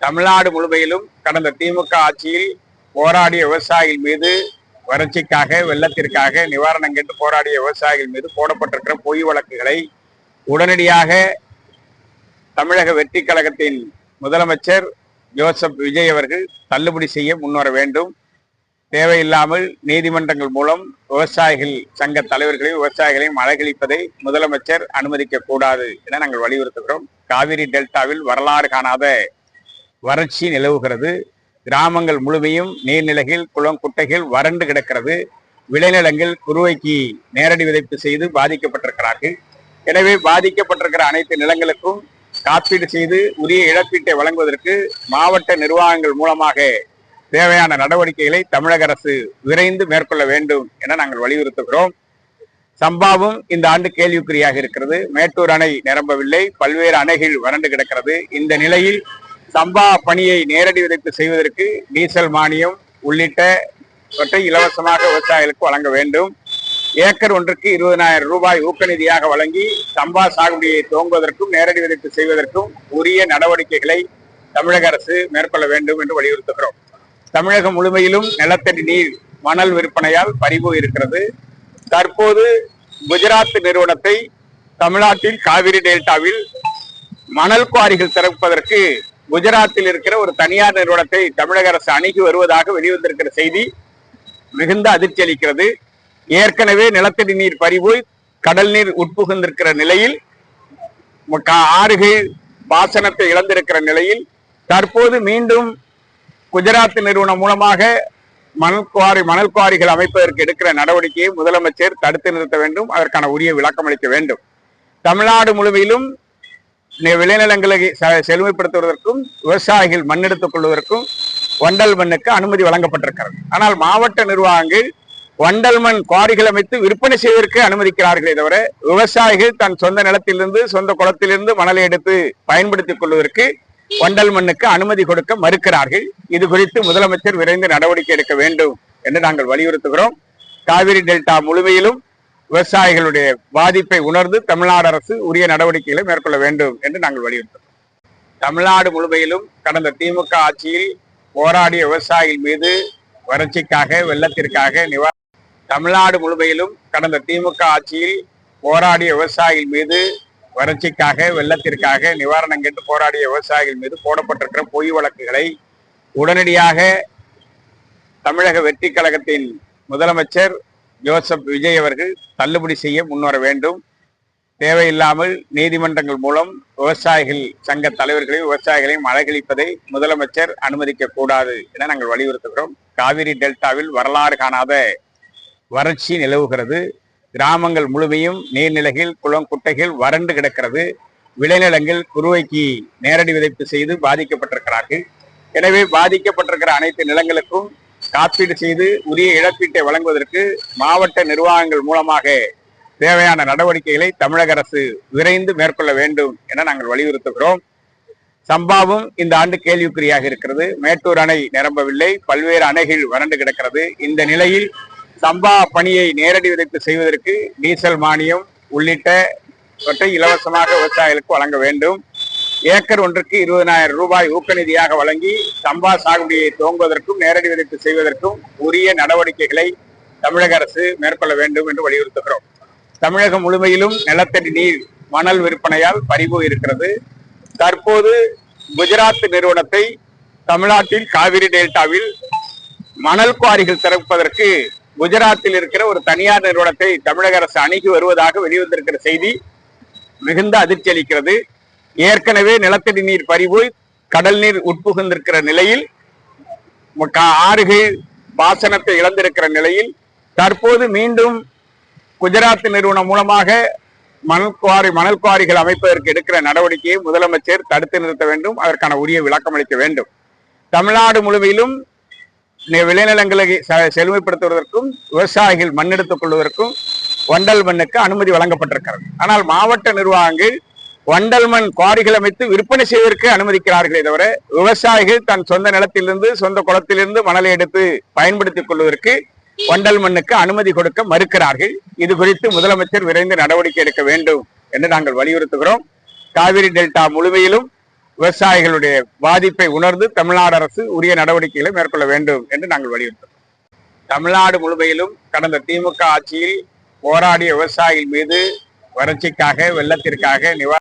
தமிழ்நாடு முழுமையிலும் கடந்த திமுக ஆட்சியில் போராடிய விவசாயிகள் மீது வறட்சிக்காக வெள்ளத்திற்காக நிவாரணம் கேட்டு போராடிய விவசாயிகள் மீது போடப்பட்டிருக்கிற பொய் வழக்குகளை உடனடியாக தமிழக வெற்றி கழகத்தின் முதலமைச்சர் ஜோசப் விஜய் அவர்கள் தள்ளுபடி செய்ய முன்வர வேண்டும். தேவையில்லாமல் நீதிமன்றங்கள் மூலம் விவசாயிகள் சங்க தலைவர்களையும் விவசாயிகளையும் அலைகழிப்பதை முதலமைச்சர் அனுமதிக்க கூடாது என நாங்கள் வலியுறுத்துகிறோம். காவிரி டெல்டாவில் வரலாறு காணாத வறட்சி நிலவுகிறது. கிராமங்கள் முழுமையும் நீர்நிலைகள் குளம் குட்டைகள் வறண்டு கிடக்கிறது. விளைநிலங்கள் குறுவைக்கு நேரடி விதைப்பு செய்து பாதிக்கப்பட்டிருக்கிறார்கள். எனவே பாதிக்கப்பட்டிருக்கிற அனைத்து நிலங்களுக்கும் காப்பீடு செய்து உரிய இழப்பீட்டை வழங்குவதற்கு மாவட்ட நிர்வாகங்கள் மூலமாக தேவையான நடவடிக்கைகளை தமிழக அரசு விரைந்து மேற்கொள்ள வேண்டும் என நாங்கள் வலியுறுத்துகிறோம். சம்பாவும் இந்த ஆண்டு கேள்விக்குறியாக இருக்கிறது. மேட்டூர் அணை நிரம்பவில்லை, பல்வேறு அணைகள் வறண்டு கிடக்கிறது. இந்த நிலையில் சம்பா பணியை நேரடி விதைப்பு செய்வதற்கு டீசல் மானியம் உள்ளிட்டவற்றை இலவசமாக விவசாயிகளுக்கு வழங்க வேண்டும். ஏக்கர் ஒன்றுக்கு 20,000 ரூபாய் ஊக்க நிதியாக வழங்கி சம்பா சாகுபடியை துவங்குவதற்கும் நேரடி விதைப்பு செய்வதற்கும் உரிய நடவடிக்கைகளை தமிழக அரசு மேற்கொள்ள வேண்டும் என்று வலியுறுத்துகிறோம். தமிழகம் முழுமையிலும் நிலத்தடி நீர் மணல் விற்பனையால் பறிபோய் இருக்கிறது. தற்போது குஜராத் நிறுவனத்தை தமிழ்நாட்டில் காவிரி டெல்டாவில் மணல் குவாரிகள் திறப்பதற்கு குஜராத்தில் இருக்கிற ஒரு தனியார் நிறுவனத்தை தமிழக அரசு அணுகி வருவதாக வெளிவந்திருக்கிற செய்தி மிகுந்த அதிர்ச்சி அளிக்கிறது. ஏற்கனவே நிலத்தடி நீர் பறிபோய் கடல் நீர் உட்புகுந்திருக்கிற நிலையில், ஆறுகள் பாசனத்தை இழந்திருக்கிற நிலையில் தற்போது மீண்டும் குஜராத் நிறுவனம் மூலமாக மணல் குவாரிகள் அமைப்பதற்கு எடுக்கிற நடவடிக்கையை முதலமைச்சர் தடுத்து நிறுத்த வேண்டும். அதற்கான உரிய விளக்கம் அளிக்க வேண்டும். தமிழ்நாடு முழுமையிலும் விளைநிலங்களை செழுமைப்படுத்துவதற்கும் விவசாயிகள் மண்ணெடுத்துக் கொள்வதற்கும் வண்டல் மண்ணுக்கு அனுமதி வழங்கப்பட்டிருக்கிறது. ஆனால் மாவட்ட நிர்வாகங்கள் வண்டல் மண் குவாரிகள் அமைத்து விற்பனை செய்வதற்கு அனுமதிக்கிறார்களே தவிர விவசாயிகள் தன் சொந்த நிலத்திலிருந்து சொந்த குளத்திலிருந்து மணலை எடுத்து பயன்படுத்திக் கொள்வதற்கு வண்டல் மண்ணுக்கு அனுமதி கொடுக்க மறுக்கிறார்கள். இது குறித்து முதலமைச்சர் விரைந்து நடவடிக்கை எடுக்க வேண்டும் என்று நாங்கள் வலியுறுத்துகிறோம். காவிரி டெல்டா முழுமையிலும் விவசாயிகளுடைய பாதிப்பை உணர்ந்து தமிழ்நாடு அரசு உரிய நடவடிக்கைகளை மேற்கொள்ள வேண்டும் என்று நாங்கள் வலியுறுத்துகிறோம். தமிழ்நாடு முழுமையிலும் கடந்த திமுக ஆட்சியில் போராடிய விவசாயிகள் மீது வறட்சிக்காக வெள்ளத்திற்காக தமிழ்நாடு முழுமையிலும் கடந்த திமுக ஆட்சியில் போராடிய விவசாயிகள் மீது வறட்சிக்காக வெள்ளத்திற்காக நிவாரணம் கேட்டு போராடிய விவசாயிகள் மீது போடப்பட்டிருக்கிற பொய் வழக்குகளை உடனடியாக தமிழக வெற்றி கழகத்தின் முதலமைச்சர் ஜோசப் விஜய் அவர்கள் தள்ளுபடி செய்ய முன்வர வேண்டும். தேவையில்லாமல் நீதிமன்றங்கள் மூலம் விவசாயிகள் சங்க தலைவர்களையும் விவசாயிகளையும் அலைகழிப்பதை முதலமைச்சர் அனுமதிக்க கூடாது என நாங்கள் வலியுறுத்துகிறோம். காவிரி டெல்டாவில் வரலாறு காணாத வறட்சி நிலவுகிறது. கிராமங்கள் முழுமையும் நீர்நிலைகள் குளம் குட்டைகள் வறண்டு கிடக்கிறது. விளைநிலங்கள் குறுவைக்கு நேரடி விதைப்பு செய்து பாதிக்கப்பட்டிருக்கிறார்கள். எனவே பாதிக்கப்பட்டிருக்கிற அனைத்து நிலங்களுக்கும் காப்பீடு செய்து உரிய இழப்பீட்டை வழங்குவதற்கு மாவட்ட நிர்வாகங்கள் மூலமாக தேவையான நடவடிக்கைகளை தமிழக அரசு விரைந்து மேற்கொள்ள வேண்டும் என நாங்கள் வலியுறுத்துகிறோம். சம்பாவும் இந்த ஆண்டு கேள்விக்குறியாக இருக்கிறது. மேட்டூர் அணை நிரம்பவில்லை, பல்வேறு அணைகள் வறண்டு கிடக்கிறது. இந்த நிலையில் சம்பா பணியை நேரடி விதைப்பு செய்வதற்கு டீசல் மானியம் உள்ளிட்டவற்றை இலவசமாக விவசாயிகளுக்கு வழங்க வேண்டும். ஏக்கர் ஒன்றுக்கு 20,000 ரூபாய் ஊக்க நிதியாக வழங்கி சம்பா சாகுபடியை துவங்குவதற்கும் நேரடி விதைப்பு செய்வதற்கும் உரிய நடவடிக்கைகளை தமிழக அரசு மேற்கொள்ள வேண்டும் என்று வலியுறுத்துகிறோம். தமிழகம் முழுமையிலும் நிலத்தடி நீர் மணல் விற்பனையால் பறிபோய் இருக்கிறது. தற்போது குஜராத் நிறுவனத்தை தமிழ்நாட்டில் காவிரி டெல்டாவில் மணல் குவாரிகள் திறப்பதற்கு குஜராத்தில் இருக்கிற ஒரு தனியார் நிறுவனத்தை தமிழக அரசு அணுகி வருவதாக வெளிவந்திருக்கிற செய்தி மிகுந்த அதிர்ச்சி அளிக்கிறது. ஏற்கனவே நிலத்தடி நீர் பறிபோய் கடல் நீர் உட்புகுந்திருக்கிற நிலையில், ஆறுகள் பாசனத்தை இழந்திருக்கிற நிலையில் தற்போது மீண்டும் குஜராத் நிறுவனம் மூலமாக மணல் குவாரிகள் அமைப்பதற்கு எடுக்கிற நடவடிக்கையை முதலமைச்சர் தடுத்து நிறுத்த வேண்டும். அதற்கான உரிய விளக்கம் அளிக்க வேண்டும். தமிழ்நாடு முழுமையிலும் விளைநிலங்களை செழுமைப்படுத்துவதற்கும் விவசாயிகள் மண்ணெடுத்துக் கொள்வதற்கும் வண்டல் மண்ணுக்கு அனுமதி வழங்கப்பட்டிருக்கிறது. ஆனால் மாவட்ட நிர்வாகங்கள் வண்டல் மண் குவாரிகள் அமைத்து விற்பனை செய்வதற்கு அனுமதிக்கிறார்களே தவிர விவசாயிகள் தன் சொந்த நிலத்திலிருந்து சொந்த குளத்திலிருந்து மணலை எடுத்து பயன்படுத்திக் கொள்வதற்கு வண்டல் மண்ணுக்கு அனுமதி கொடுக்க மறுக்கிறார்கள். இது குறித்து முதலமைச்சர் விரைந்து நடவடிக்கை எடுக்க வேண்டும் என்று நாங்கள் வலியுறுத்துகிறோம். காவிரி டெல்டா முழுமையிலும் விவசாயிகளுடைய பாதிப்பை உணர்ந்து தமிழ்நாடு அரசு உரிய நடவடிக்கைகளை மேற்கொள்ள வேண்டும் என்று நாங்கள் வலியுறுத்தோம். தமிழ்நாடு முழுமையிலும் கடந்த திமுக ஆட்சியில் போராடிய விவசாயிகள் மீது வறட்சிக்காக, வெள்ளத்திற்காக